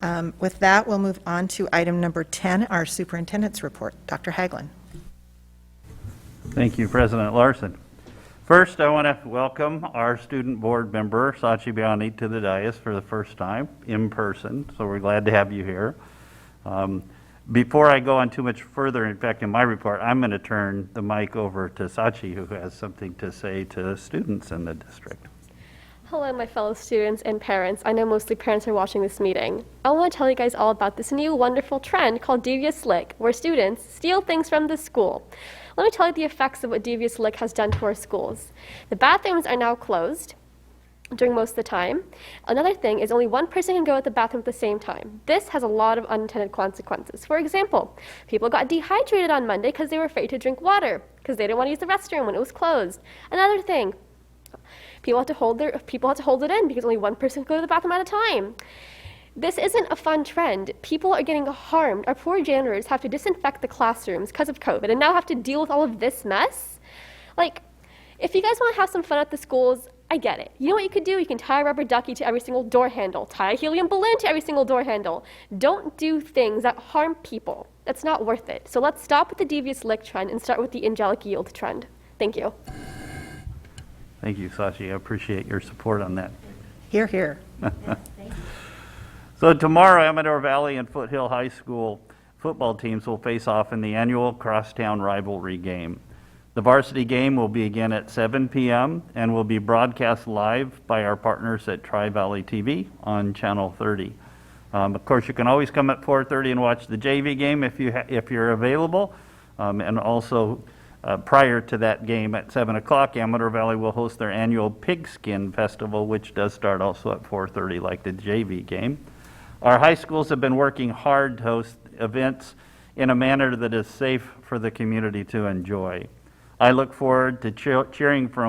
With that, we'll move on to item number 10, our superintendent's report. Dr. Haglund. Thank you, President Larson. First, I want to welcome our student board member, Sachi Biani, to the dais for the first time in person, so we're glad to have you here. Before I go on too much further, in fact, in my report, I'm going to turn the mic over to Sachi, who has something to say to students in the district. Hello, my fellow students and parents. I know mostly parents are watching this meeting. I want to tell you guys all about this new wonderful trend called Devious Lick, where students steal things from the school. Let me tell you the effects of what Devious Lick has done to our schools. The bathrooms are now closed during most of the time. Another thing is only one person can go at the bathroom at the same time. This has a lot of unintended consequences. For example, people got dehydrated on Monday because they were afraid to drink water because they didn't want to use the restroom when it was closed. Another thing, people had to hold it in because only one person could go to the bathroom at a time. This isn't a fun trend. People are getting harmed. Our poor janitors have to disinfect the classrooms because of COVID and now have to deal with all of this mess. Like, if you guys want to have some fun at the schools, I get it. You know what you could do? You can tie a rubber ducky to every single door handle, tie a helium balloon to every single door handle. Don't do things that harm people. That's not worth it. So let's stop with the devious lick trend and start with the angelic yield trend. Thank you. Thank you, Sachi. I appreciate your support on that. Hear, hear. So tomorrow, Amador Valley and Foothill High School football teams will face off in the annual crosstown rivalry game. The varsity game will begin at 7 p.m. and will be broadcast live by our partners at Tri-Valley TV on Channel 30. Of course, you can always come at 4:30 and watch the JV game if you're available. And also, prior to that game at 7 o'clock, Amador Valley will host their annual Pigskin Festival, which does start also at 4:30 like the JV game. Our high schools have been working hard to host events in a manner that is safe for the community to enjoy. I look forward to cheering for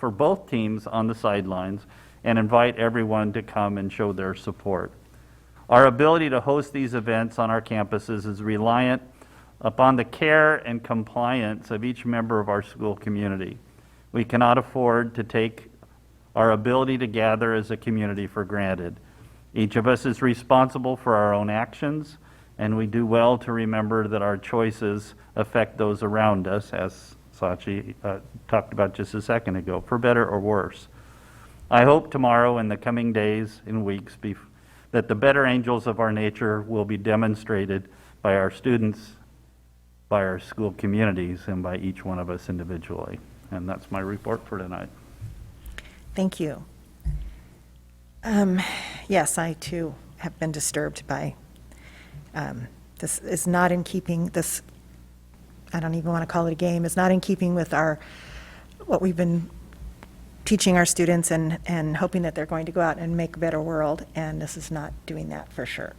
both teams on the sidelines and invite everyone to come and show their support. Our ability to host these events on our campuses is reliant upon the care and compliance of each member of our school community. We cannot afford to take our ability to gather as a community for granted. Each of us is responsible for our own actions, and we do well to remember that our choices affect those around us, as Sachi talked about just a second ago, for better or worse. I hope tomorrow and the coming days and weeks that the better angels of our nature will be demonstrated by our students, by our school communities, and by each one of us individually. And that's my report for tonight. Thank you. Yes, I too have been disturbed by this. Is not in keeping this. I don't even want to call it a game. It's not in keeping with what we've been teaching our students and hoping that they're going to go out and make a better world. And this is not doing that for sure.